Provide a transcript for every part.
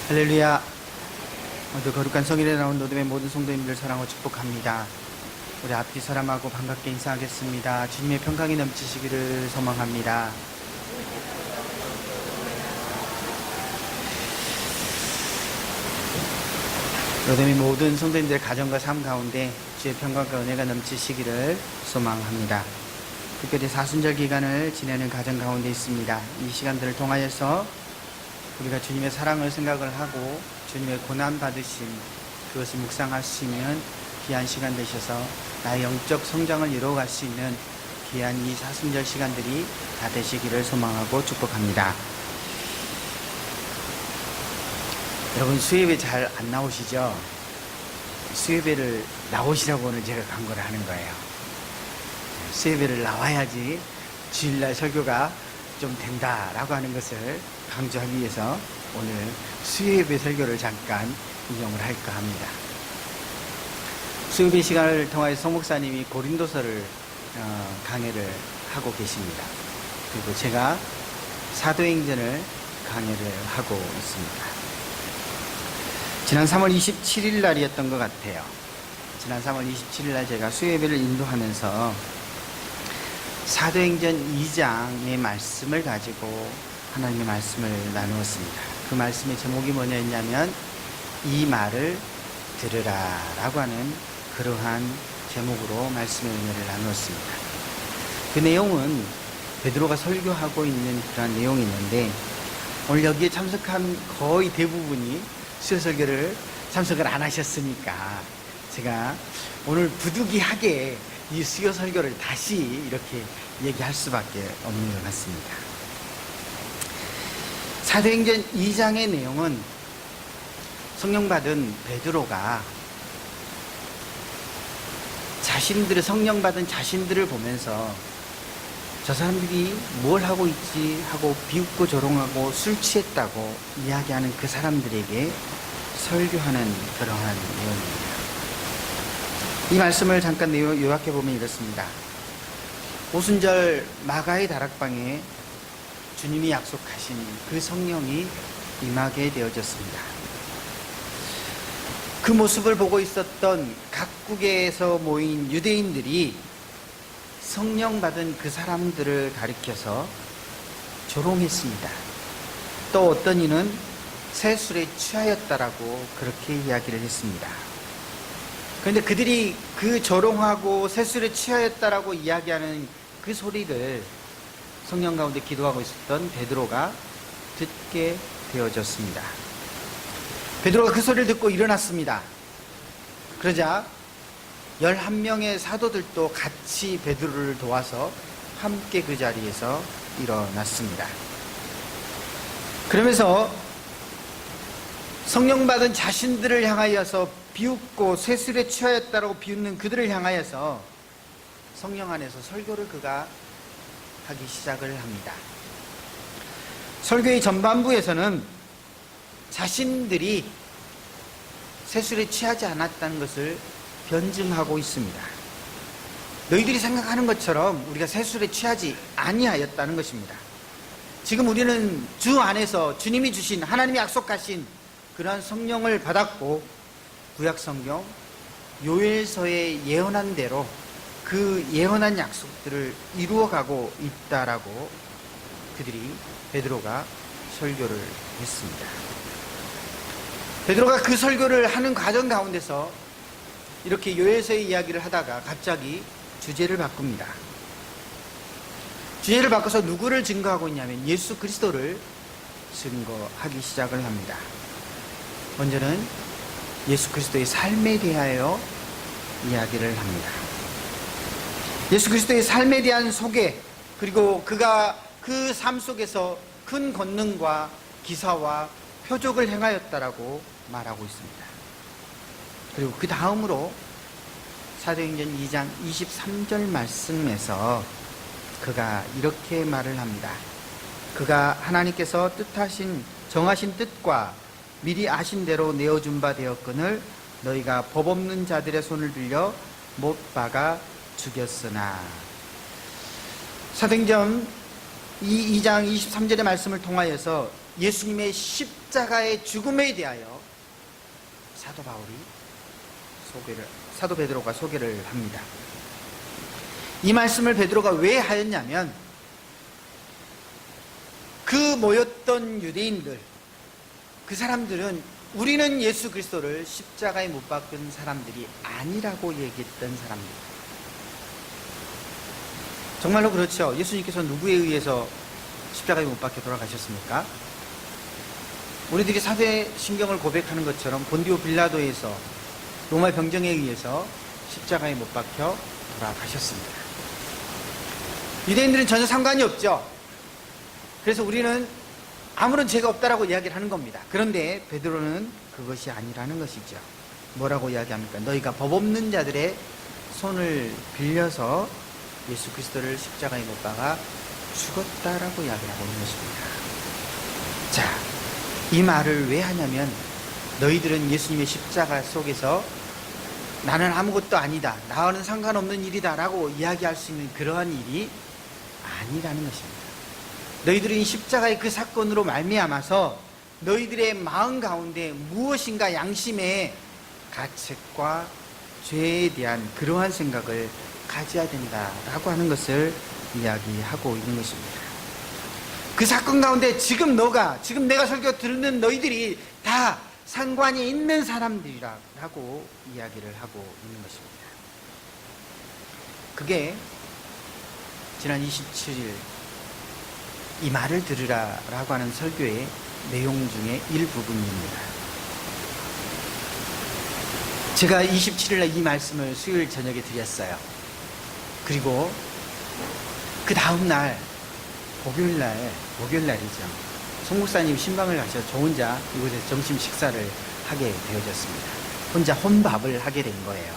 할렐루야. 오늘 거룩한 성일에 나온 노듬의 모든 성도님들 사랑하고 축복합니다. 우리 앞뒤 사람하고 반갑게 인사하겠습니다. 주님의 평강이 넘치시기를 소망합니다. 노듬의 모든 성도님들의 가정과 삶 가운데 주의 평강과 은혜가 넘치시기를 소망합니다. 특별히 사순절 기간을 지내는 가정 가운데 있습니다. 이 시간들을 통하여서 우리가 주님의 사랑을 생각을 하고 주님의 고난 받으심, 그것을 묵상할 수 있는 귀한 시간 되셔서 나의 영적 성장을 이루어갈 수 있는 귀한 이 사순절 시간들이 다 되시기를 소망하고 축복합니다. 여러분, 수예배 잘 안 나오시죠? 수예배를 나오시라고 오늘 제가 강구를 하는 거예요. 수예배를 나와야지 주일날 설교가 좀 된다라고 하는 것을 강조하기 위해서 오늘 수요예배 설교를 잠깐 인용을 할까 합니다. 수요예배 시간을 통하여 송 목사님이 고린도서를 강해를 하고 계십니다. 그리고 제가 사도행전을 강해를 하고 있습니다. 지난 3월 27일 날이었던 것 같아요. 지난 3월 27일 날 제가 수요예배를 인도하면서 사도행전 2장의 말씀을 가지고 하나님의 말씀을 나누었습니다. 그 말씀의 제목이 뭐냐면 이 말을 들으라 라고 하는 그러한 제목으로 말씀의 은혜를 나누었습니다. 그 내용은 베드로가 설교하고 있는 그런 내용이 있는데 오늘 여기에 참석한 거의 대부분이 수요 설교를 참석을 안 하셨으니까 제가 오늘 부득이하게 이 수요 설교를 다시 이렇게 얘기할 수밖에 없는 것 같습니다. 사도행전 2장의 내용은 성령 받은 베드로가 자신들의 성령 받은 자신들을 보면서 저 사람들이 뭘 하고 있지 하고 비웃고 조롱하고 술 취했다고 이야기하는 그 사람들에게 설교하는 그러한 내용입니다. 이 말씀을 잠깐 요약해 보면 이렇습니다. 오순절 마가의 다락방에 주님이 약속하신 그 성령이 임하게 되어졌습니다. 그 모습을 보고 있었던 각국에서 모인 유대인들이 성령 받은 그 사람들을 가리켜서 조롱했습니다. 또 어떤 이는 새술에 취하였다라고 그렇게 이야기를 했습니다. 그런데 그들이 그 조롱하고 새술에 취하였다라고 이야기하는 그 소리를 성령 가운데 기도하고 있었던 베드로가 듣게 되어졌습니다. 베드로가 그 소리를 듣고 일어났습니다. 그러자 11명의 사도들도 같이 베드로를 도와서 함께 그 자리에서 일어났습니다. 그러면서 성령 받은 자신들을 향하여서 비웃고 쇠술에 취하였다라고 비웃는 그들을 향하여서 성령 안에서 설교를 그가 하기 시작을 합니다. 설교의 전반부에서는 자신들이 쇠술에 취하지 않았다는 것을 변증하고 있습니다. 너희들이 생각하는 것처럼 우리가 쇠술에 취하지 아니하였다는 것입니다. 지금 우리는 주 안에서 주님이 주신 하나님이 약속하신 그러한 성령을 받았고 구약 성경 요엘서에 예언한 대로 그 예언한 약속들을 이루어가고 있다라고 그들이 베드로가 설교를 했습니다. 베드로가 그 설교를 하는 과정 가운데서 이렇게 요엘서의 이야기를 하다가 갑자기 주제를 바꿉니다. 주제를 바꿔서 누구를 증거하고 있냐면 예수 그리스도를 증거하기 시작을 합니다. 먼저는 예수 그리스도의 삶에 대하여 이야기를 합니다. 예수 그리스도의 삶에 대한 소개, 그리고 그가 그 삶 속에서 큰 권능과 기사와 표적을 행하였다라고 말하고 있습니다. 그리고 그 다음으로 사도행전 2장 23절 말씀에서 그가 이렇게 말을 합니다. 그가 하나님께서 정하신 뜻과 미리 아신 대로 내어준 바 되었거늘 너희가 법 없는 자들의 손을 들려 못 박아 죽였으나. 사도행전 2장 23절의 말씀을 통하여서 예수님의 십자가의 죽음에 대하여 사도 베드로가 소개를 합니다. 이 말씀을 베드로가 왜 하였냐면, 그 모였던 유대인들, 그 사람들은 우리는 예수 그리스도를 십자가에 못 박은 사람들이 아니라고 얘기했던 사람들. 정말로 그렇죠. 예수님께서 누구에 의해서 십자가에 못 박혀 돌아가셨습니까? 우리들이 사도신경을 고백하는 것처럼 본디오 빌라도에서 로마 병정에 의해서 십자가에 못 박혀 돌아가셨습니다. 유대인들은 전혀 상관이 없죠. 그래서 우리는 아무런 죄가 없다라고 이야기를 하는 겁니다. 그런데 베드로는 그것이 아니라는 것이죠. 뭐라고 이야기합니까? 너희가 법 없는 자들의 손을 빌려서 예수 그리스도를 십자가에 못 박아 죽었다라고 이야기를 하고 있는 것입니다. 자, 이 말을 왜 하냐면, 너희들은 예수님의 십자가 속에서 나는 아무것도 아니다, 나와는 상관없는 일이다 라고 이야기할 수 있는 그러한 일이 아니라는 것입니다. 너희들은 십자가의 그 사건으로 말미암아서 너희들의 마음 가운데 무엇인가 양심의 가책과 죄에 대한 그러한 생각을 가져야 된다라고 하는 것을 이야기하고 있는 것입니다. 그 사건 가운데 지금 내가 설교 듣는 너희들이 다 상관이 있는 사람들이라고 이야기를 하고 있는 것입니다. 그게 지난 27일 이 말을 들으라 라고 하는 설교의 내용 중에 일부분입니다. 제가 27일날 이 말씀을 수요일 저녁에 드렸어요. 그리고 그 다음날 목요일날이죠. 송 목사님 신방을 가셔서 저 혼자 이곳에서 점심 식사를 하게 되어졌습니다. 혼자 혼밥을 하게 된 거예요.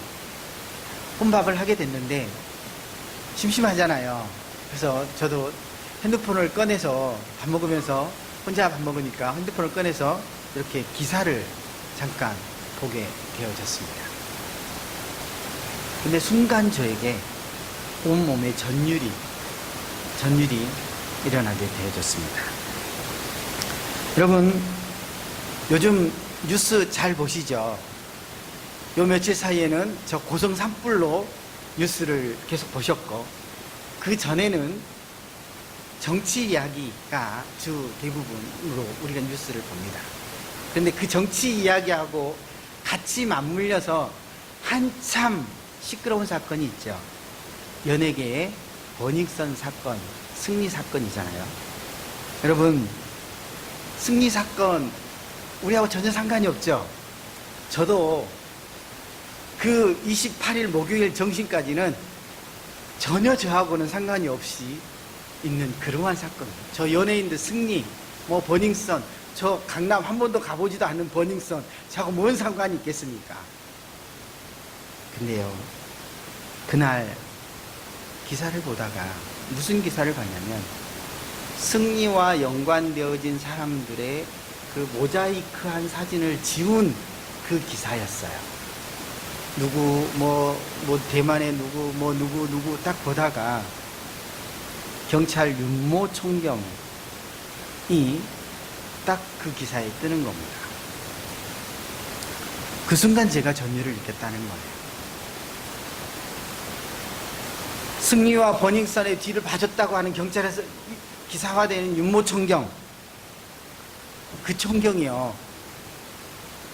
혼밥을 하게 됐는데 심심하잖아요. 그래서 저도 핸드폰을 꺼내서 밥 먹으면서, 혼자 밥 먹으니까 핸드폰을 꺼내서 이렇게 기사를 잠깐 보게 되어졌습니다. 근데 순간 저에게 온몸에 전율이 일어나게 되어졌습니다. 여러분, 요즘 뉴스 잘 보시죠? 요 며칠 사이에는 저 고성 산불로 뉴스를 계속 보셨고, 그 전에는 정치 이야기가 주 대부분으로 우리가 뉴스를 봅니다. 그런데 그 정치 이야기하고 같이 맞물려서 한참 시끄러운 사건이 있죠. 연예계의 버닝썬 사건, 승리 사건이잖아요. 여러분, 승리 사건 우리하고 전혀 상관이 없죠. 저도 그 28일 목요일 정신까지는 전혀 저하고는 상관이 없이 있는 그러한 사건. 저 연예인들 승리, 버닝썬, 저 강남 한 번도 가보지도 않는 버닝썬, 저하고 뭔 상관이 있겠습니까? 근데요, 그날 기사를 보다가 무슨 기사를 봤냐면, 승리와 연관되어진 사람들의 그 모자이크한 사진을 지운 그 기사였어요. 대만의 누구 딱 보다가 경찰 윤모 총경이 딱 그 기사에 뜨는 겁니다. 그 순간 제가 전율을 느꼈다는 거예요. 승리와 버닝썬의 뒤를 봐줬다고 하는 경찰에서 기사화되는 윤모 총경, 그 총경이요,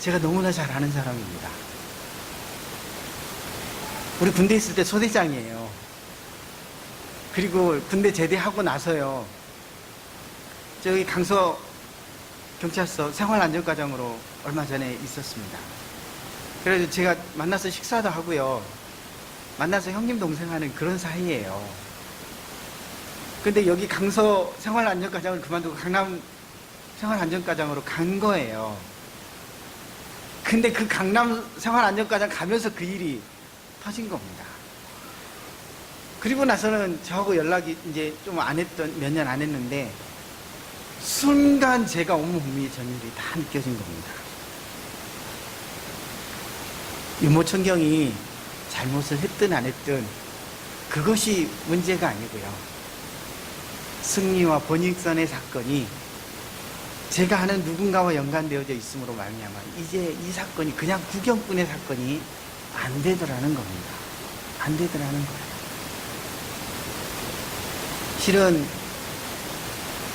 제가 너무나 잘 아는 사람입니다. 우리 군대 있을 때 소대장이에요. 그리고 군대 제대하고 나서요, 저기 강서 경찰서 생활안전과장으로 얼마 전에 있었습니다. 그래서 제가 만나서 식사도 하고요, 만나서 형님 동생 하는 그런 사이예요. 근데 여기 강서 생활안전과장을 그만두고 강남 생활안전과장으로 간 거예요. 근데 그 강남 생활안전과장 가면서 그 일이 터진 겁니다. 그리고 나서는 저하고 연락이 이제 좀 안 했던, 몇 년 안 했는데, 순간 제가 온몸이 전율이 다 느껴진 겁니다. 윤모 총경이 잘못을 했든 안 했든 그것이 문제가 아니고요, 승리와 버닝썬의 사건이 제가 아는 누군가와 연관되어져 있음으로 말미암아 이제 이 사건이 그냥 구경꾼의 사건이 안 되더라는 겁니다. 안 되더라는 거예요. 실은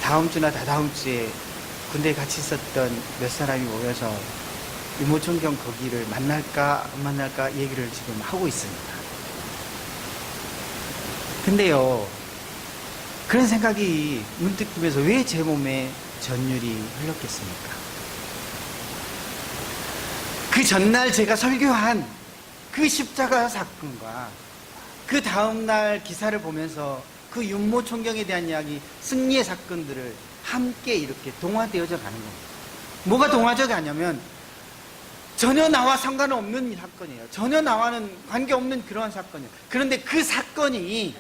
다음 주나 다다음 주에 군대에 같이 있었던 몇 사람이 모여서 유모총경 거기를 만날까 안 만날까 얘기를 지금 하고 있습니다. 근데요, 그런 생각이 문득 들면서 왜 제 몸에 전율이 흘렀겠습니까? 그 전날 제가 설교한 그 십자가 사건과 그 다음날 기사를 보면서 그 윤모총경에 대한 이야기, 승리의 사건들을 함께 이렇게 동화되어져 가는 겁니다. 뭐가 동화적이 아니냐면 전혀 나와 상관없는 사건이에요. 전혀 나와는 관계없는 그러한 사건이에요. 그런데 그 사건이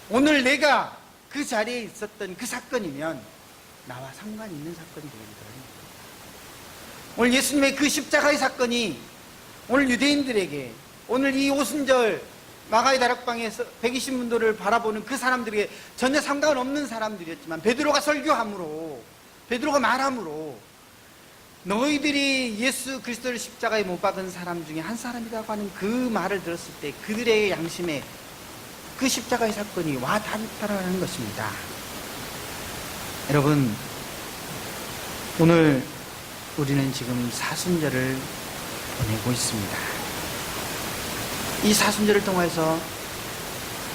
오늘 내가 그 자리에 있었던 그 사건이면 나와 상관이 있는 사건이 되겠더라고요. 오늘 예수님의 그 십자가의 사건이 오늘 유대인들에게, 오늘 이 오순절 마가의 다락방에서 120문도를 바라보는 그 사람들에게 전혀 상관없는 사람들이었지만 베드로가 설교함으로, 베드로가 말함으로 너희들이 예수 그리스도를 십자가에 못 박은 사람 중에 한 사람이라고 하는 그 말을 들었을 때 그들의 양심에 그 십자가의 사건이 와 닿았다라는 것입니다. 여러분, 오늘 우리는 지금 사순절을 보내고 있습니다. 이 사순절을 통해서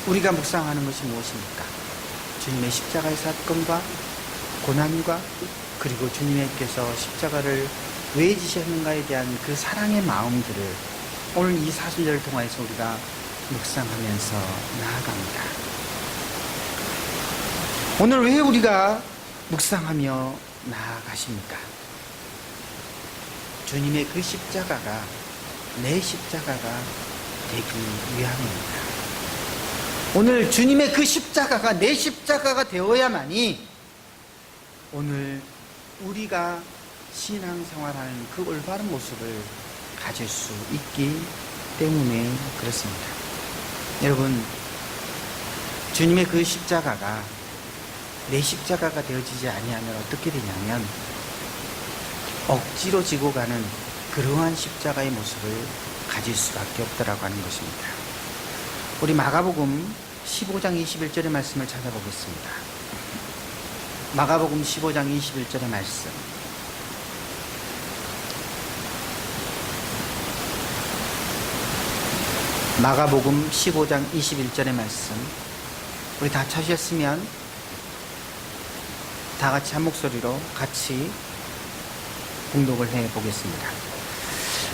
우리가 묵상하는 것이 무엇입니까? 주님의 십자가의 사건과 고난과 그리고 주님께서 십자가를 왜 지셨는가에 대한 그 사랑의 마음들을 오늘 이 사순절을 통해서 우리가 묵상하면서 나아갑니다. 오늘 왜 우리가 묵상하며 나아가십니까? 주님의 그 십자가가 내 십자가가 되기 위함입니다. 오늘 주님의 그 십자가가 내 십자가가 되어야만이 오늘 우리가 신앙생활하는 그 올바른 모습을 가질 수 있기 때문에 그렇습니다. 여러분, 주님의 그 십자가가 내 십자가가 되어지지 아니하면 어떻게 되냐면 억지로 지고 가는 그러한 십자가의 모습을 가질 수밖에 없다라고 하는 것입니다. 우리 마가복음 15장 21절의 말씀을 찾아보겠습니다. 마가복음 15장 21절의 말씀. 마가복음 15장 21절의 말씀. 우리 다 찾으셨으면 다 같이 한 목소리로 같이 공독을 해 보겠습니다.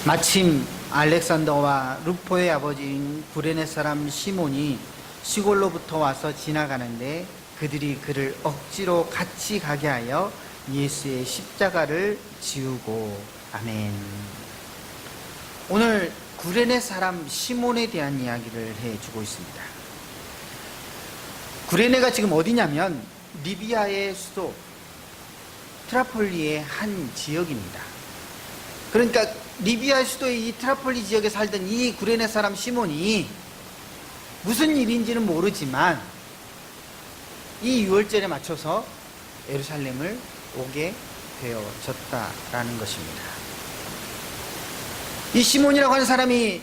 마침 알렉산더와 루포의 아버지인 구레네 사람 시몬이 시골로부터 와서 지나가는데 그들이 그를 억지로 같이 가게 하여 예수의 십자가를 지우고. 아멘. 오늘 구레네 사람 시몬에 대한 이야기를 해주고 있습니다. 구레네가 지금 어디냐면 리비아의 수도 트라폴리의 한 지역입니다. 그러니까 리비아 수도의 이 트라폴리 지역에 살던 이 구레네 사람 시몬이 무슨 일인지는 모르지만 이 유월절에 맞춰서 예루살렘을 오게 되어졌다라는 것입니다. 이 시몬이라고 하는 사람이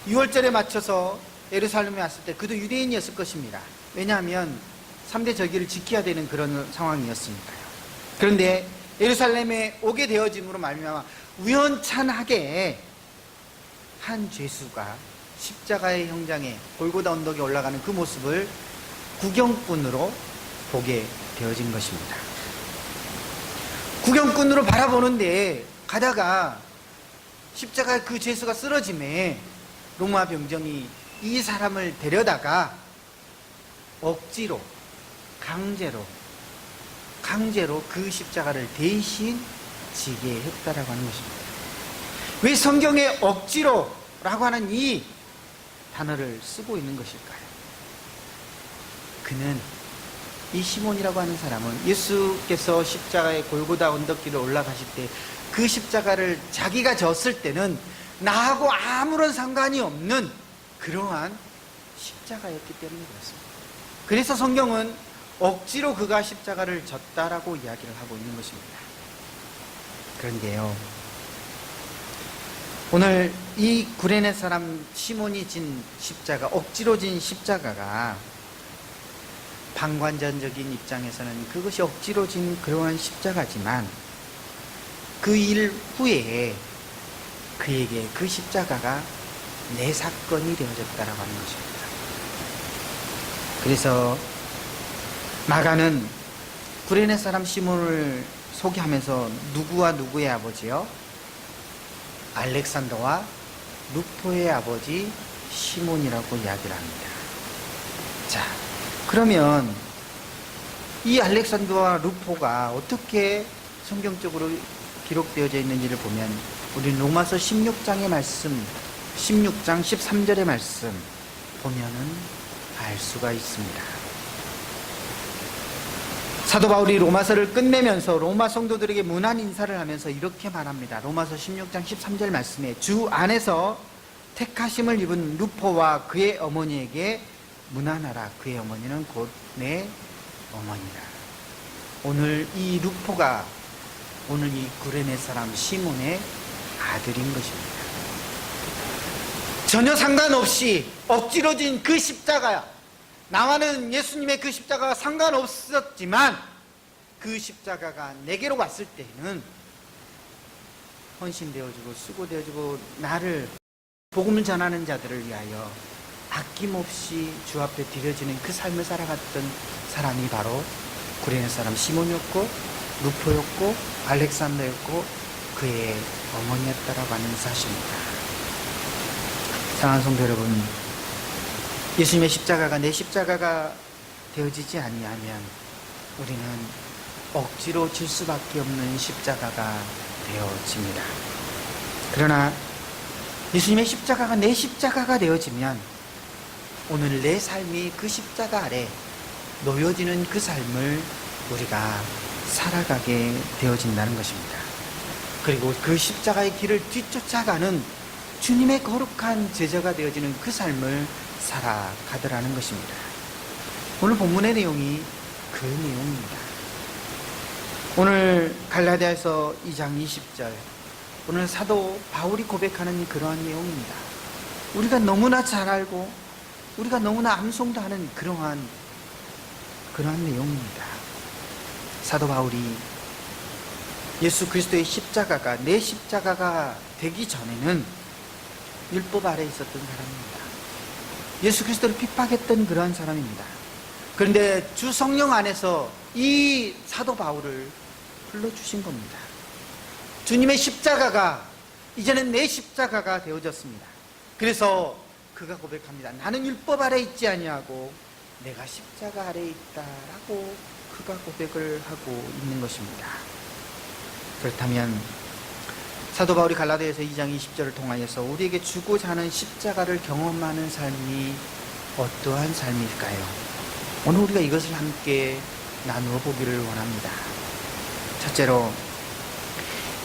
유월절에 맞춰서 예루살렘에 왔을 때 그도 유대인이었을 것입니다. 왜냐하면 3대 절기를 지켜야 되는 그런 상황이었으니까요. 그런데 예루살렘에 오게 되어짐으로 말미암아 우연찮게 한 죄수가 십자가의 형장에 골고다 언덕에 올라가는 그 모습을 구경꾼으로 보게 되어진 것입니다. 구경꾼으로 바라보는데 가다가 십자가에 그 죄수가 쓰러짐에 로마 병정이 이 사람을 데려다가 억지로 강제로 그 십자가를 대신 지게 했다라고 하는 것입니다. 왜 성경에 억지로라고 하는 이 단어를 쓰고 있는 것일까요? 그는, 이 시몬이라고 하는 사람은 예수께서 십자가의 골고다 언덕길을 올라가실 때 그 십자가를 자기가 졌을 때는 나하고 아무런 상관이 없는 그러한 십자가였기 때문에 그렇습니다. 그래서 성경은 억지로 그가 십자가를 졌다라고 이야기를 하고 있는 것입니다. 그런데요, 오늘 이 구레네 사람 시몬이 진 십자가, 억지로 진 십자가가 방관전적인 입장에서는 그것이 억지로 진 그러한 십자가지만 그 일 후에 그에게 그 십자가가 내 사건이 되어졌다라고 하는 것입니다. 그래서 마가는 구레네 사람 시몬을 소개하면서 누구와 누구의 아버지요? 알렉산더와 루포의 아버지 시몬이라고 이야기를 합니다. 자, 그러면 이 알렉산더와 루포가 어떻게 성경적으로 기록되어져 있는지를 보면 우리 로마서 16장의 말씀, 16장 13절의 말씀 보면은 알 수가 있습니다. 사도 바울이 로마서를 끝내면서 로마 성도들에게 문안 인사를 하면서 이렇게 말합니다. 로마서 16장 13절 말씀에 주 안에서 택하심을 입은 루포와 그의 어머니에게 문안하라. 그의 어머니는 곧 내 어머니라. 오늘 이 루포가 오늘 이 구레네 사람 시몬의 아들인 것입니다. 전혀 상관없이 억지로 진 그 십자가야, 나와는 예수님의 그 십자가가 상관없었지만 그 십자가가 내게로 왔을 때는 헌신되어지고 수고되어지고 나를 복음을 전하는 자들을 위하여 아낌없이 주 앞에 드려지는 그 삶을 살아갔던 사람이 바로 구레네 사람 시몬이었고 루포였고 알렉산더였고 그의 어머니였다라고 하는 사실입니다. 사랑하는 성도 여러분, 예수님의 십자가가 내 십자가가 되어지지 아니하면 우리는 억지로 질 수밖에 없는 십자가가 되어집니다. 그러나 예수님의 십자가가 내 십자가가 되어지면 오늘 내 삶이 그 십자가 아래 놓여지는 그 삶을 우리가 살아가게 되어진다는 것입니다. 그리고 그 십자가의 길을 뒤쫓아가는 주님의 거룩한 제자가 되어지는 그 삶을 살아가더라는 것입니다. 오늘 본문의 내용이 그 내용입니다. 오늘 갈라디아서 2장 20절, 오늘 사도 바울이 고백하는 그러한 내용입니다. 우리가 너무나 잘 알고 우리가 너무나 암송도 하는 그러한 내용입니다. 사도 바울이 예수 그리스도의 십자가가 내 십자가가 되기 전에는 율법 아래 있었던 사람입니다. 예수 그리스도를 핍박했던 그러한 사람입니다. 그런데 주 성령 안에서 이 사도 바울을 불러주신 겁니다. 주님의 십자가가 이제는 내 십자가가 되어졌습니다. 그래서 그가 고백합니다. 나는 율법 아래 있지 아니하고 내가 십자가 아래 있다라고 그가 고백을 하고 있는 것입니다. 그렇다면 사도 바울이 갈라디아서 2장 20절을 통하여서 우리에게 주고자 하는 십자가를 경험하는 삶이 어떠한 삶일까요? 오늘 우리가 이것을 함께 나누어 보기를 원합니다. 첫째로,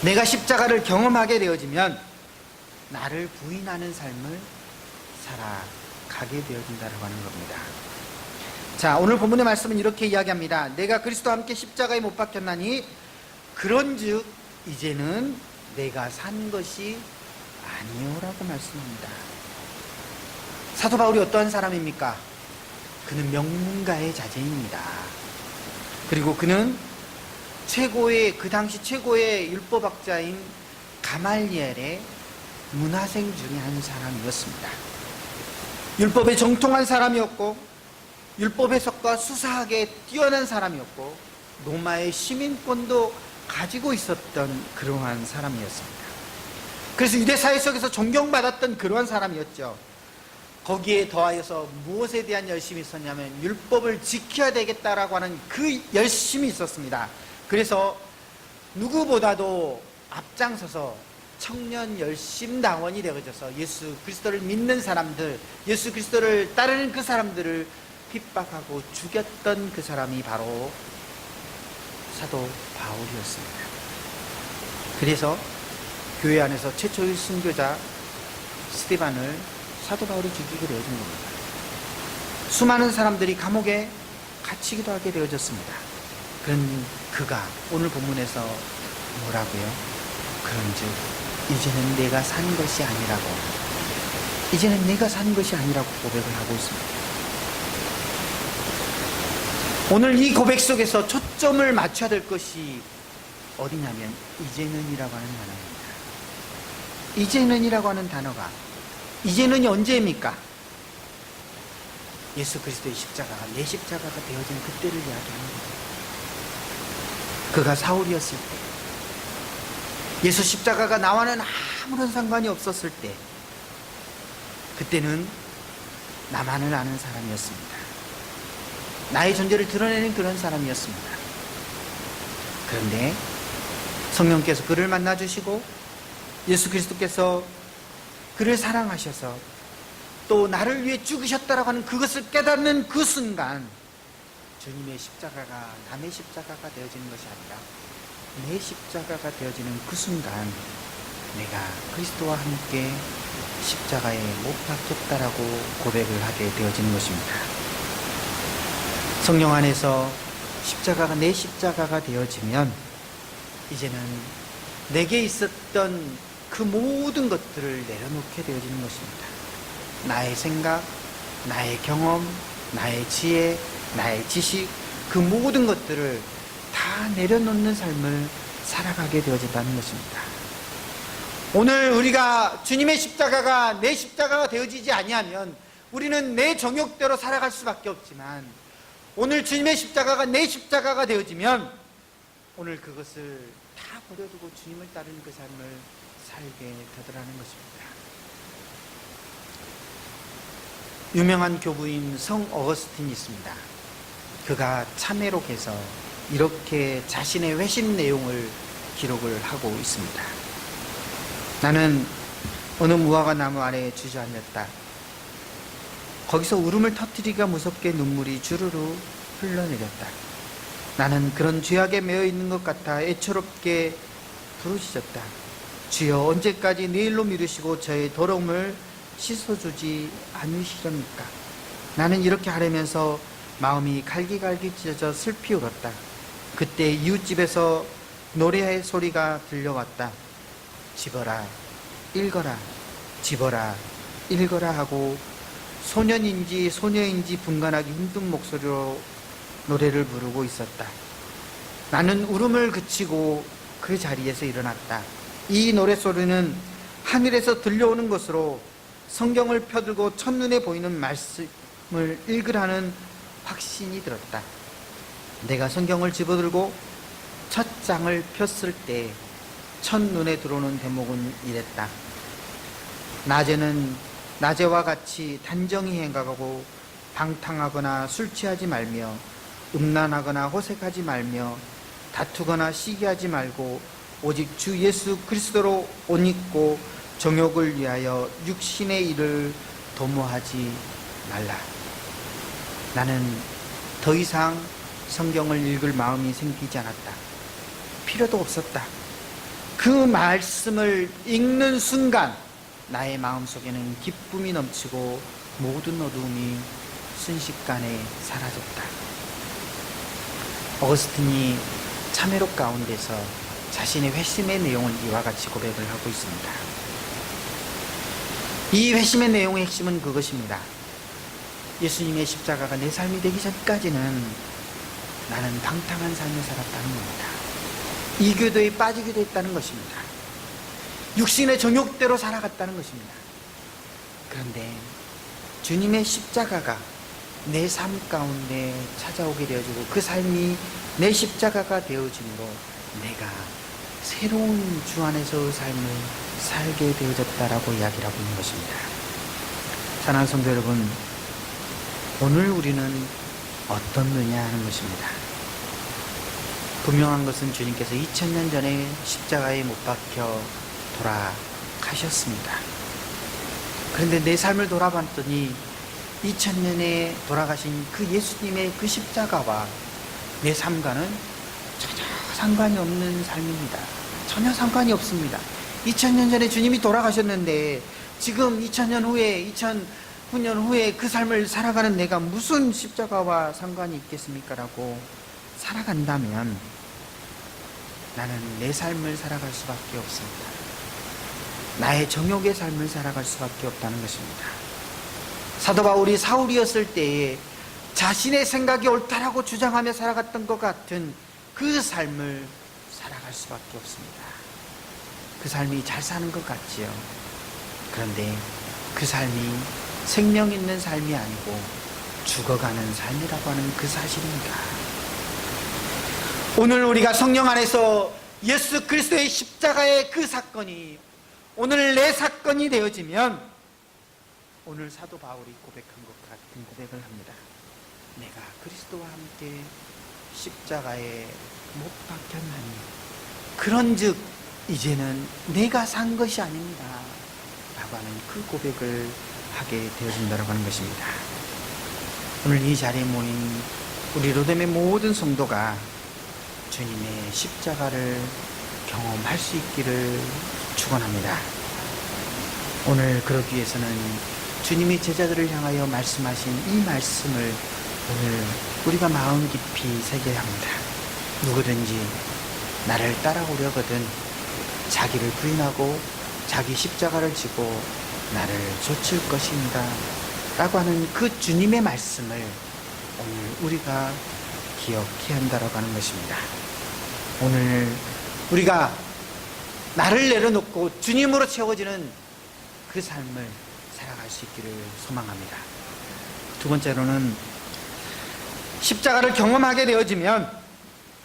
내가 십자가를 경험하게 되어지면 나를 부인하는 삶을 살아가게 되어진다고 하는 겁니다. 자, 오늘 본문의 말씀은 이렇게 이야기합니다. 내가 그리스도와 함께 십자가에 못 박혔나니 그런즉 이제는 내가 산 것이 아니오라고 말씀합니다. 사도 바울이 어떠한 사람입니까? 그는 명문가의 자제입니다. 그리고 그는 그 당시 최고의 율법학자인 가말리엘의 문화생 중에 한 사람이었습니다. 율법에 정통한 사람이었고 율법 해석과 수사학에 뛰어난 사람이었고 로마의 시민권도 가지고 있었던 그러한 사람이었습니다. 그래서 유대사회 속에서 존경받았던 그러한 사람이었죠. 거기에 더하여서 무엇에 대한 열심이 있었냐면 율법을 지켜야 되겠다라고 하는 그 열심이 있었습니다. 그래서 누구보다도 앞장서서 청년 열심당원이 되어져서 예수 그리스도를 믿는 사람들, 예수 그리스도를 따르는 그 사람들을 핍박하고 죽였던 그 사람이 바로 사도 바울이었습니다. 그래서 교회 안에서 최초의 순교자 스데반을 사도 바울이 죽이게 되어진 겁니다. 수많은 사람들이 감옥에 같이 기도하게 되어졌습니다. 그런 그가 오늘 본문에서 뭐라고요? 그런즉 이제는 내가 산 것이 아니라고, 이제는 내가 산 것이 아니라고 고백을 하고 있습니다. 오늘 이 고백 속에서 초점을 맞춰야 될 것이 어디냐면 이제는이라고 하는 단어입니다. 이제는이라고 하는 단어가, 이제는이 언제입니까? 예수 그리스도의 십자가가 내 십자가가 되어진 그때를 이야기하는 거죠. 그가 사울이었을 때, 예수 십자가가 나와는 아무런 상관이 없었을 때, 그때는 나만을 아는 사람이었습니다. 나의 존재를 드러내는 그런 사람이었습니다. 그런데 성령께서 그를 만나주시고 예수 그리스도께서 그를 사랑하셔서 또 나를 위해 죽으셨다라고 하는 그것을 깨닫는 그 순간, 주님의 십자가가 남의 십자가가 되어지는 것이 아니라 내 십자가가 되어지는 그 순간, 내가 그리스도와 함께 십자가에 못 박혔다라고 고백을 하게 되어지는 것입니다. 성령 안에서 십자가가 내 십자가가 되어지면 이제는 내게 있었던 그 모든 것들을 내려놓게 되어지는 것입니다. 나의 생각, 나의 경험, 나의 지혜, 나의 지식, 그 모든 것들을 다 내려놓는 삶을 살아가게 되어진다는 것입니다. 오늘 우리가 주님의 십자가가 내 십자가가 되어지지 아니하면 우리는 내 정욕대로 살아갈 수밖에 없지만, 오늘 주님의 십자가가 내 십자가가 되어지면 오늘 그것을 다 버려두고 주님을 따르는 그 삶을 살게 되더라는 것입니다. 유명한 교부인 성 어거스틴이 있습니다. 그가 참회록에서 이렇게 자신의 회심 내용을 기록을 하고 있습니다. 나는 어느 무화과 나무 아래에 주저앉았다. 거기서 울음을 터뜨리기가 무섭게 눈물이 주르르 흘러내렸다. 나는 그런 죄악에 매여 있는 것 같아 애처롭게 부르짖었다. 주여, 언제까지 내일로 미루시고 저의 더러움을 씻어주지 않으시렵니까? 나는 이렇게 하려면서 마음이 갈기갈기 찢어져 슬피 울었다. 그때 이웃집에서 노래의 소리가 들려왔다. 집어라, 읽어라, 집어라, 읽어라 하고 소년인지 소녀인지 분간하기 힘든 목소리로 노래를 부르고 있었다. 나는 울음을 그치고 그 자리에서 일어났다. 이 노래소리는 하늘에서 들려오는 것으로 성경을 펴들고 첫눈에 보이는 말씀을 읽으라는 확신이 들었다. 내가 성경을 집어들고 첫 장을 폈을 때 첫눈에 들어오는 대목은 이랬다. 낮에는 낮에와 같이 단정히 행각하고 방탕하거나 술 취하지 말며 음란하거나 호색하지 말며 다투거나 시기하지 말고 오직 주 예수 그리스도로 옷 입고 정욕을 위하여 육신의 일을 도모하지 말라. 나는 더 이상 성경을 읽을 마음이 생기지 않았다. 필요도 없었다. 그 말씀을 읽는 순간 나의 마음속에는 기쁨이 넘치고 모든 어두움이 순식간에 사라졌다. 어거스틴이 참회록 가운데서 자신의 회심의 내용을 이와 같이 고백을 하고 있습니다. 이 회심의 내용의 핵심은 그것입니다. 예수님의 십자가가 내 삶이 되기 전까지는 나는 방탕한 삶을 살았다는 겁니다. 이교도에 빠지기도 했다는 것입니다. 육신의 정욕대로 살아갔다는 것입니다. 그런데 주님의 십자가가 내 삶 가운데 찾아오게 되어지고 그 삶이 내 십자가가 되어짐으로 내가 새로운 주 안에서의 삶을 살게 되어졌다라고 이야기를 하고 있는 것입니다. 사랑하는 성도 여러분, 오늘 우리는 어떻느냐 하는 것입니다. 분명한 것은 주님께서 2000년 전에 십자가에 못 박혀 돌아가셨습니다. 그런데 내 삶을 돌아봤더니 2000년에 돌아가신 그 예수님의 그 십자가와 내 삶과는 전혀 상관이 없는 삶입니다. 전혀 상관이 없습니다. 2000년 전에 주님이 돌아가셨는데 지금 2000년 후에 후년 후에 그 삶을 살아가는 내가 무슨 십자가와 상관이 있겠습니까? 라고 살아간다면 나는 내 삶을 살아갈 수밖에 없습니다. 나의 정욕의 삶을 살아갈 수밖에 없다는 것입니다. 사도 바울이 사울이었을 때에 자신의 생각이 옳다라고 주장하며 살아갔던 것 같은 그 삶을 살아갈 수밖에 없습니다. 그 삶이 잘 사는 것 같지요. 그런데 그 삶이 생명 있는 삶이 아니고 죽어가는 삶이라고 하는 그 사실입니다. 오늘 우리가 성령 안에서 예수 그리스도의 십자가의 그 사건이 오늘 내 사건이 되어지면 오늘 사도 바울이 고백한 것 같은 고백을 합니다. 내가 그리스도와 함께 십자가에 못 박혔나니 그런즉 이제는 내가 산 것이 아닙니다 라고 하는 그 고백을 하게 되어진다고 하는 것입니다. 오늘 이 자리에 모인 우리 로뎀의 모든 성도가 주님의 십자가를 경험할 수 있기를 축원합니다. 오늘 그러기 위해서는 주님의 제자들을 향하여 말씀하신 이 말씀을 오늘 우리가 마음 깊이 새겨야 합니다. 누구든지 나를 따라오려거든 자기를 부인하고 자기 십자가를 지고 나를 좇을 것입니다 라고 하는 그 주님의 말씀을 오늘 우리가 기억해야 한다라고 하는 것입니다. 오늘 우리가 나를 내려놓고 주님으로 채워지는 그 삶을 살아갈 수 있기를 소망합니다. 두 번째로는 십자가를 경험하게 되어지면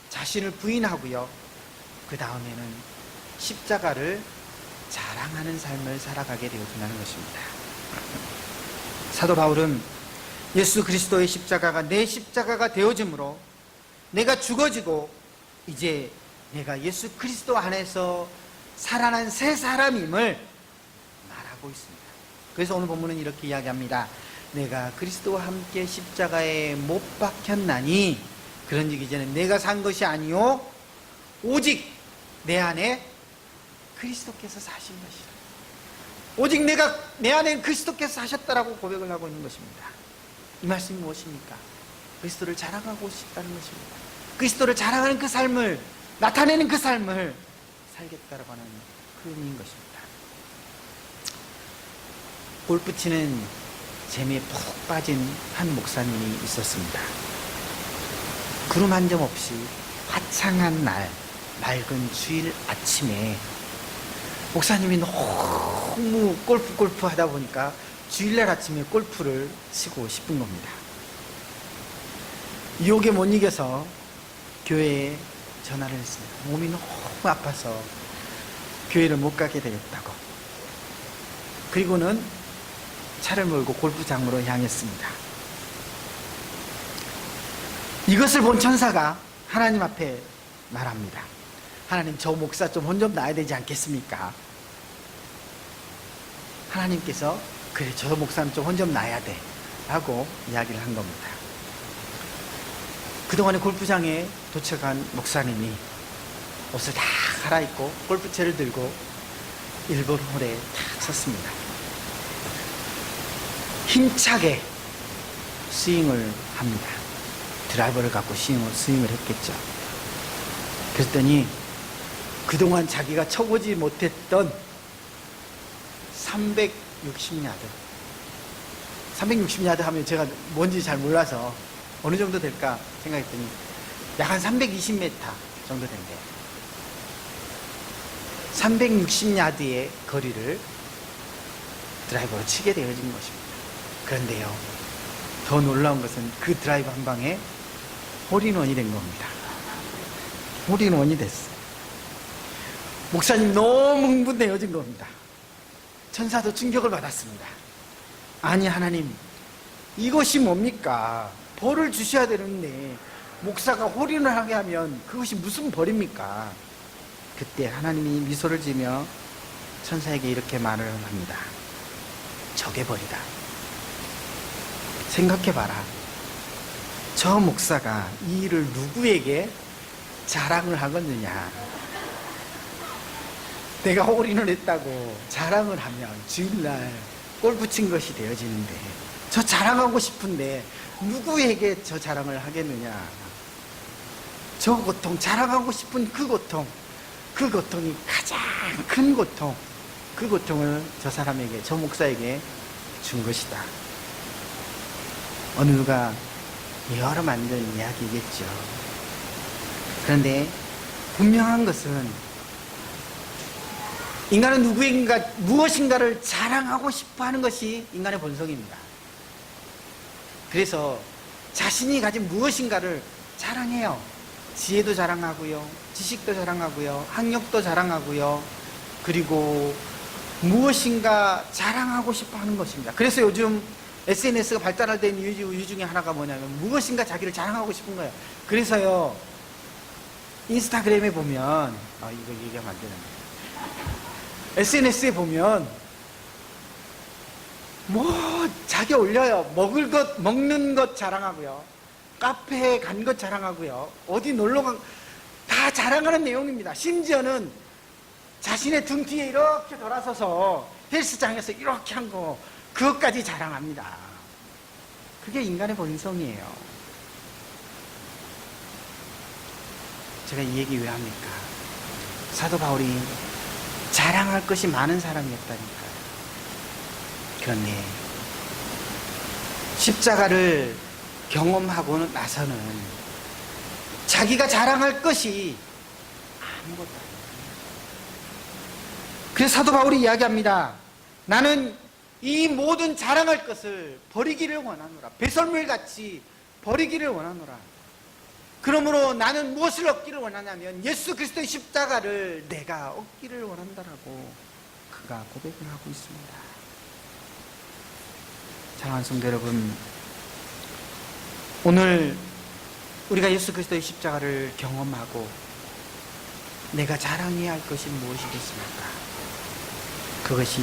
자신을 부인하고요, 그 다음에는 십자가를 자랑하는 삶을 살아가게 되어진다는 것입니다. 사도 바울은 예수 그리스도의 십자가가 내 십자가가 되어짐으로 내가 죽어지고 이제 내가 예수 그리스도 안에서 살아난 새 사람임을 말하고 있습니다. 그래서 오늘 본문은 이렇게 이야기합니다. 내가 그리스도와 함께 십자가에 못 박혔나니 그런즉 이제는 내가 산 것이 아니요 오직 내 안에 그리스도께서 사신 것이라. 오직 내 안에 그리스도께서 사셨다라고 고백을 하고 있는 것입니다. 이 말씀이 무엇입니까? 그리스도를 자랑하고 싶다는 것입니다. 그리스도를 자랑하는 그 삶을, 나타내는 그 삶을 살겠다라고 하는 그 의미인 것입니다. 골프 치는 재미에 푹 빠진 한 목사님이 있었습니다. 구름 한 점 없이 화창한 날, 맑은 주일 아침에 목사님이 너무 골프 하다 보니까 주일날 아침에 골프를 치고 싶은 겁니다. 유혹에 못 이겨서 교회에 전화를 했습니다. 몸이 너무 아파서 교회를 못 가게 되겠다고. 그리고는 차를 몰고 골프장으로 향했습니다. 이것을 본 천사가 하나님 앞에 말합니다. 하나님, 저 목사 좀 혼 좀 나야 되지 않겠습니까? 하나님께서 그래, 저 목사는 좀 혼 좀 나야 돼 라고 이야기를 한 겁니다. 그동안에 골프장에 도착한 목사님이 옷을 다 갈아입고 골프채를 들고 1번 홀에 딱 섰습니다. 힘차게 스윙을 합니다. 드라이버를 갖고 스윙을 했겠죠. 그랬더니 그동안 자기가 쳐보지 못했던 360야드 하면 제가 뭔지 잘 몰라서 어느 정도 될까 생각했더니 약 한 320m 정도 된대요. 360야드의 거리를 드라이버로 치게 되어진 것입니다. 그런데요, 더 놀라운 것은 그 드라이버 한 방에 홀인원이 된 겁니다. 홀인원이 됐어요. 목사님 너무 흥분되어진 겁니다. 천사도 충격을 받았습니다. 아니, 하나님, 이것이 뭡니까? 벌을 주셔야 되는데 목사가 홀인을 하게 하면 그것이 무슨 벌입니까? 그때 하나님이 미소를 지으며 천사에게 이렇게 말을 합니다. 적의 벌이다. 생각해봐라. 저 목사가 이 일을 누구에게 자랑을 하겠느냐? 내가 홀인을 했다고 자랑을 하면 주일날 골 붙인 것이 되어지는데, 저 자랑하고 싶은데 누구에게 저 자랑을 하겠느냐. 저 고통, 자랑하고 싶은 그 고통이 가장 큰 고통, 그 고통을 저 사람에게, 저 목사에게 준 것이다. 어느 누가 여러 만든 이야기겠죠. 그런데 분명한 것은 인간은 무엇인가를 자랑하고 싶어 하는 것이 인간의 본성입니다. 그래서 자신이 가진 무엇인가를 자랑해요. 지혜도 자랑하고요, 지식도 자랑하고요, 학력도 자랑하고요, 그리고 무엇인가 자랑하고 싶어 하는 것입니다. 그래서 요즘 SNS가 발달된 이유 중에 하나가 뭐냐면 무엇인가 자기를 자랑하고 싶은 거예요. 그래서요, 인스타그램에 보면, 이거 얘기하면 안 되는데, SNS에 보면 자기 올려요. 먹는 것 자랑하고요, 카페에 간 것 자랑하고요, 어디 놀러 다 자랑하는 내용입니다. 심지어는 자신의 등 뒤에 이렇게 돌아서서 헬스장에서 이렇게 한 거, 그것까지 자랑합니다. 그게 인간의 본성이에요. 제가 이 얘기 왜 합니까? 사도 바울이 자랑할 것이 많은 사람이었다니까요. 그런데 십자가를 경험하고 나서는 자기가 자랑할 것이 아무것도 아니에요. 그래서 사도 바울이 이야기합니다. 나는 이 모든 자랑할 것을 버리기를 원하노라. 배설물같이 버리기를 원하노라. 그러므로 나는 무엇을 얻기를 원하냐면 예수 그리스도의 십자가를 내가 얻기를 원한다라고 그가 고백을 하고 있습니다. 사랑하는 성도 여러분, 오늘 우리가 예수 그리스도의 십자가를 경험하고 내가 자랑해야 할 것이 무엇이겠습니까? 그것이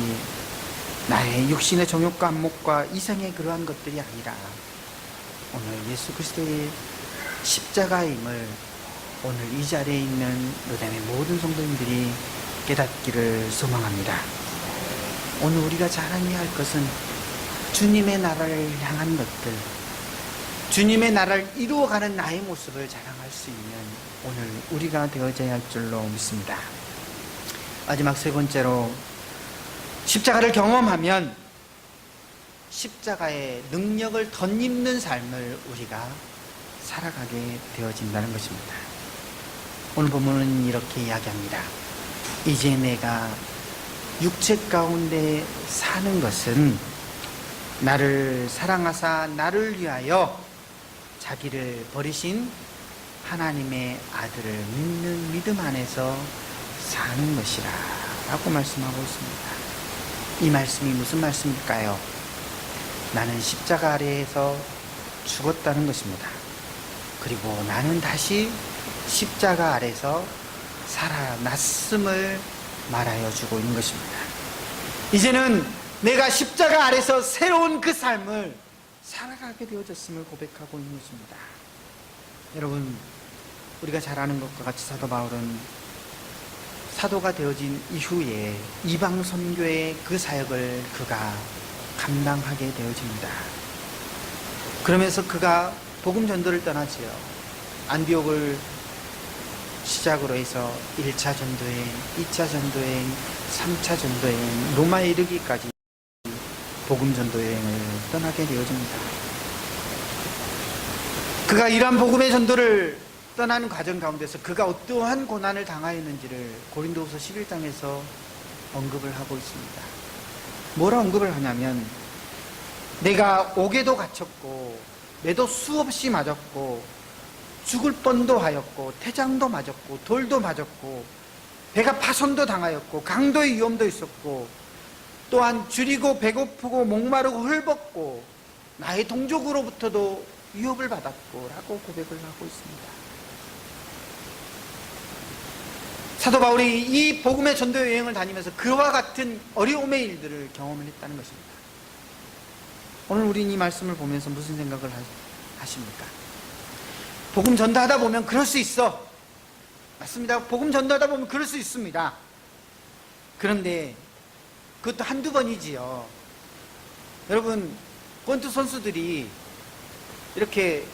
나의 육신의 정욕과 안목과 이생의 그러한 것들이 아니라 오늘 예수 그리스도의 십자가임을 오늘 이 자리에 있는 로담의 모든 성도님들이 깨닫기를 소망합니다. 오늘 우리가 자랑해야 할 것은 주님의 나라를 향한 것들, 주님의 나라를 이루어가는 나의 모습을 자랑할 수 있는 오늘 우리가 되어져야 할 줄로 믿습니다. 마지막 세 번째로, 십자가를 경험하면 십자가의 능력을 덧입는 삶을 우리가 살아가게 되어진다는 것입니다. 오늘 본문은 이렇게 이야기합니다. 이제 내가 육체 가운데 사는 것은 나를 사랑하사 나를 위하여 자기를 버리신 하나님의 아들을 믿는 믿음 안에서 사는 것이라 라고 말씀하고 있습니다. 이 말씀이 무슨 말씀일까요? 나는 십자가 아래에서 죽었다는 것입니다. 그리고 나는 다시 십자가 아래서 살아났음을 말하여 주고 있는 것입니다. 이제는 내가 십자가 아래서 새로운 그 삶을 살아가게 되어졌음을 고백하고 있는 것입니다. 여러분, 우리가 잘 아는 것과 같이 사도 바울은 사도가 되어진 이후에 이방 선교의 그 사역을 그가 감당하게 되어집니다. 그러면서 그가 복음 전도를 떠나지요. 안디옥을 시작으로 해서 1차 전도행, 2차 전도행, 3차 전도행, 로마에 이르기까지 복음 전도여행을 떠나게 되어집니다. 그가 이러한 복음의 전도를 떠나는 과정 가운데서 그가 어떠한 고난을 당하였는지를 고린도후서 11장에서 언급을 하고 있습니다. 뭐라 언급을 하냐면, 내가 옥에도 갇혔고 매도 수없이 맞았고 죽을 뻔도 하였고 태장도 맞았고 돌도 맞았고 배가 파손도 당하였고 강도의 위험도 있었고 또한 줄이고 배고프고 목마르고 헐벗고 나의 동족으로부터도 위협을 받았고 라고 고백을 하고 있습니다. 사도 바울이 이 복음의 전도 여행을 다니면서 그와 같은 어려움의 일들을 경험을 했다는 것입니다. 오늘 우리는 이 말씀을 보면서 무슨 생각을 하십니까? 복음 전도하다 보면 그럴 수 있어. 맞습니다. 복음 전도하다 보면 그럴 수 있습니다. 그런데 그것도 한두 번이지요. 여러분, 권투 선수들이 이렇게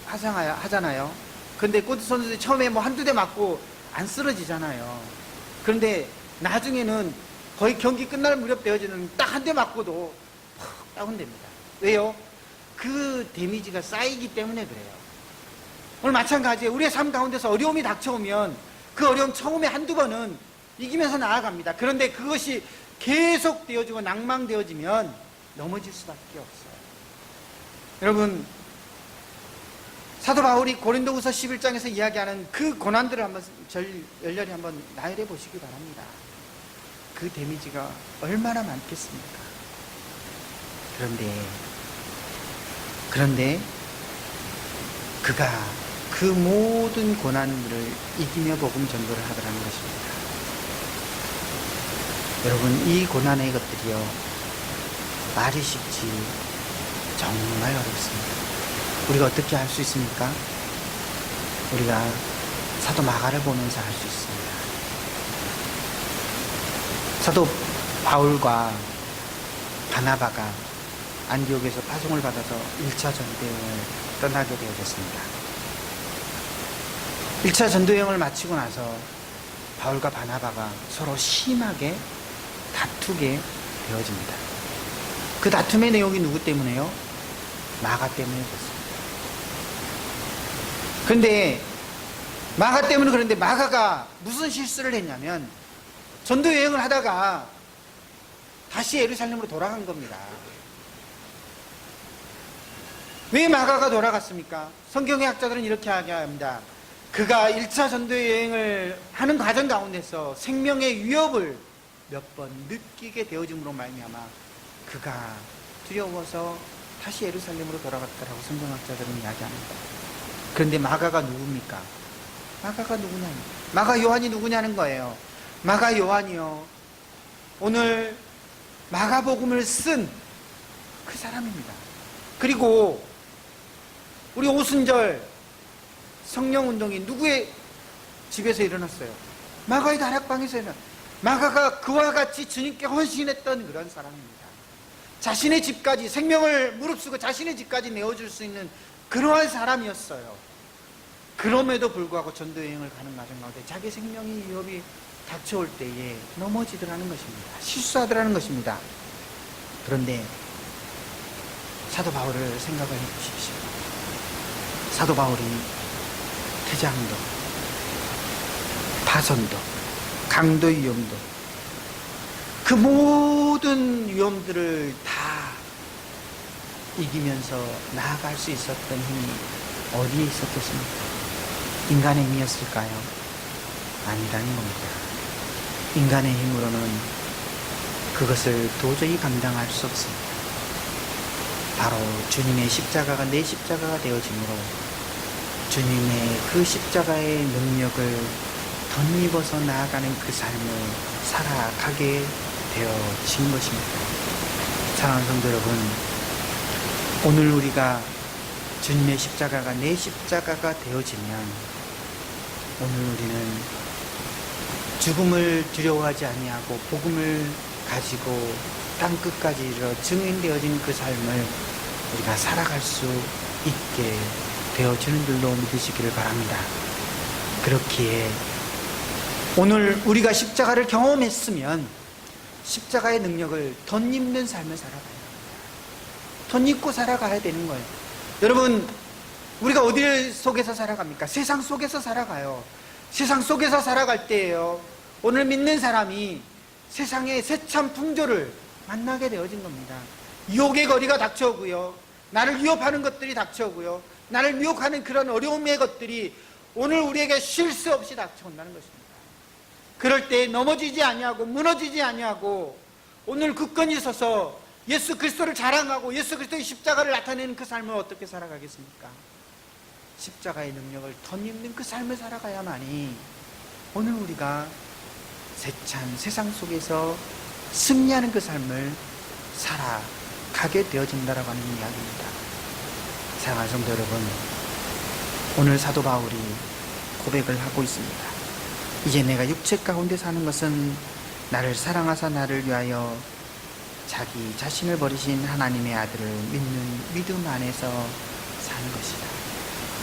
하잖아요. 근데 권투 선수들이 처음에 뭐 한두 대 맞고 안 쓰러지잖아요. 그런데 나중에는 거의 경기 끝날 무렵 되어지는 딱 한 대 맞고도 푹 다운됩니다. 왜요? 그 데미지가 쌓이기 때문에 그래요. 오늘 마찬가지예요. 우리의 삶 가운데서 어려움이 닥쳐오면 그 어려움 처음에 한두 번은 이기면서 나아갑니다. 그런데 그것이 계속 되어지고 낭망되어지면 넘어질 수밖에 없어요. 여러분, 사도 바울이 고린도후서 11장에서 이야기하는 그 고난들을 한번 열렬히 한번 나열해 보시기 바랍니다. 그 데미지가 얼마나 많겠습니까? 그런데 그가 그 모든 고난들을 이기며 복음 전도를 하더라는 것입니다. 여러분, 이 고난의 것들이요, 말이 쉽지 정말 어렵습니다. 우리가 어떻게 할 수 있습니까? 우리가 사도 마가를 보면서 할 수 있습니다. 사도 바울과 바나바가 안디옥에서 파송을 받아서 1차 전도여행을 떠나게 되어졌습니다. 1차 전도여행을 마치고 나서 바울과 바나바가 서로 심하게 다투게 되어집니다. 그 다툼의 내용이 누구 때문에요? 마가 때문에 그렇습니다. 그런데 그런데 마가가 무슨 실수를 했냐면 전도 여행을 하다가 다시 예루살렘으로 돌아간 겁니다. 왜 마가가 돌아갔습니까? 성경의 학자들은 이렇게 이야기합니다. 그가 1차 전도 여행을 하는 과정 가운데서 생명의 위협을 몇 번 느끼게 되어짐으로 말미암아 그가 두려워서 다시 예루살렘으로 돌아갔다라고 성경학자들은 이야기합니다. 그런데 마가가 누굽니까? 마가가 누구냐? 마가 요한이 누구냐는 거예요. 마가 요한이요, 오늘 마가복음을 쓴 그 사람입니다. 그리고 우리 오순절 성령운동이 누구의 집에서 일어났어요? 마가의 다락방에서 일어났어요. 마가가 그와 같이 주님께 헌신했던 그런 사람입니다. 자신의 집까지, 생명을 무릅쓰고 자신의 집까지 내어줄 수 있는 그러한 사람이었어요. 그럼에도 불구하고 전도여행을 가는 과정 가운데 자기 생명의 위협이 닥쳐올 때에 넘어지더라는 것입니다. 실수하더라는 것입니다. 그런데 사도 바울을 생각을 해보십시오. 사도 바울이 퇴장도, 파선도, 강도 위험도, 그 모든 위험들을 다 이기면서 나아갈 수 있었던 힘이 어디에 있었겠습니까? 인간의 힘이었을까요? 아니라는 겁니다. 인간의 힘으로는 그것을 도저히 감당할 수 없습니다. 바로 주님의 십자가가 내 십자가가 되어짐으로 주님의 그 십자가의 능력을 덧입어서 나아가는 그 삶을 살아가게 되어진 것입니다. 사랑하는 성도 여러분, 오늘 우리가 주님의 십자가가 내 십자가가 되어지면 오늘 우리는 죽음을 두려워하지 아니하고 복음을 가지고 땅끝까지 이르러 증인되어진 그 삶을 우리가 살아갈 수 있게 되어지는 줄로 믿으시기를 바랍니다. 그렇기에 오늘 우리가 십자가를 경험했으면 십자가의 능력을 덧입는 삶을 살아가야 합니다. 덧입고 살아가야 되는 거예요. 여러분, 우리가 어디 속에서 살아갑니까? 세상 속에서 살아가요. 세상 속에서 살아갈 때예요, 오늘 믿는 사람이 세상의 세참 풍조를 만나게 되어진 겁니다. 유혹의 거리가 닥쳐오고요, 나를 위협하는 것들이 닥쳐오고요, 나를 미혹하는 그런 어려움의 것들이 오늘 우리에게 쉴 수 없이 닥쳐온다는 것입니다. 그럴 때 넘어지지 아니하고 무너지지 아니하고 오늘 굳건히 서서 예수 그리스도를 자랑하고 예수 그리스도의 십자가를 나타내는 그 삶을 어떻게 살아가겠습니까? 십자가의 능력을 덧입는 그 삶을 살아가야만이 오늘 우리가 세찬 세상 속에서 승리하는 그 삶을 살아가게 되어진다라고 하는 이야기입니다. 사랑하는 성도 여러분, 오늘 사도 바울이 고백을 하고 있습니다. 이제 내가 육체 가운데 사는 것은 나를 사랑하사 나를 위하여 자기 자신을 버리신 하나님의 아들을 믿는 믿음 안에서 사는 것이다.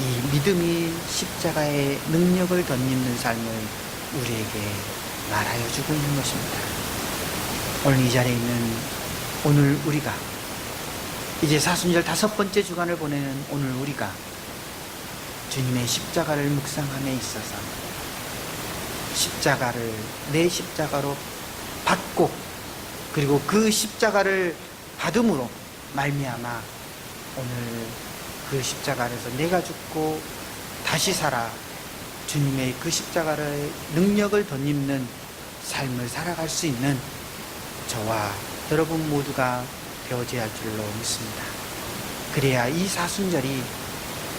이 믿음이 십자가의 능력을 덧입는 삶을 우리에게 말하여 주고 있는 것입니다. 오늘 이 자리에 있는 오늘 우리가 이제 사순절 5번째 주간을 보내는 오늘 우리가 주님의 십자가를 묵상함에 있어서 십자가를 내 십자가로 받고 그리고 그 십자가를 받음으로 말미암아 오늘 그 십자가에서 내가 죽고 다시 살아 주님의 그 십자가의 능력을 덧입는 삶을 살아갈 수 있는 저와 여러분 모두가 되어져야 할 줄로 믿습니다. 그래야 이 사순절이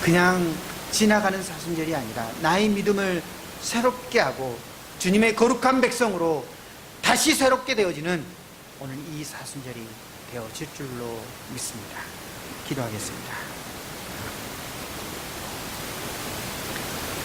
그냥 지나가는 사순절이 아니라 나의 믿음을 새롭게 하고 주님의 거룩한 백성으로 다시 새롭게 되어지는 오늘 이 사순절이 되어질 줄로 믿습니다. 기도하겠습니다.